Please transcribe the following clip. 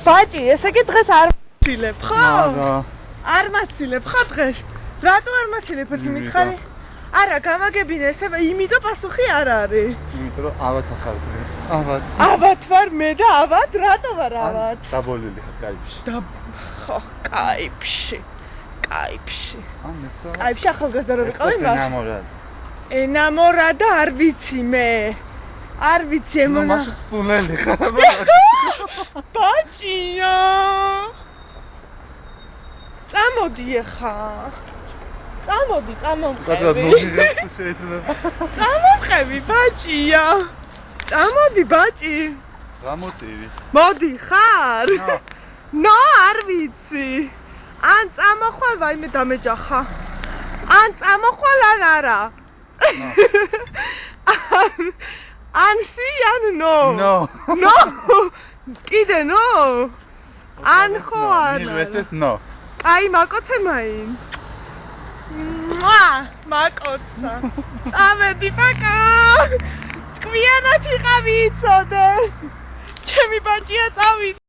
ბაჭი, ესე იგი დღეს არ მაცილებ, ხო? არა. არ მაცილებ, ხო დღეს? რატო არ მაცილებ ერთი მითხარი? არა, გამაგებინე, ესე იმიტომ პასუხი არ არის. იმიტომ რომ ავად ახარ დღეს. ავად. ავად ვარ მე და ავად, რატო ვარ ავად? დაბოლილი ხარ კაიფში. ხო, კაიფში. კაიფში. ამასთან. კაიფში ახალგაზრდა რო ვიყავი მაგ. ენამორად. ენამორადა არ ვიცი მე. არ ვიცი ემონა. ნუ მაშინ სულელი ხარ. ბაჭია. წამოდი ახლა. წამოდი, წამომყევი. კაცად მოდიხარ შეიძლება. წამომყევი ბაჭია. წამოდი ბაჭი. გამოწივი. მოდი ხარ? ნო არ ვიცი. ან წამოხვალ ვაიმე დამეჯახა. ან წამოხვალ ან არა. ან სი ან ნო. ნო. კიდე ნო. ან ხო ან. მილვესეს ნო. აი მაკოცე მაინც. მაკოცა. წამედი პაკა. თქვიანად იყავი იცოდე. ჩემი ბაჭია წავიდა.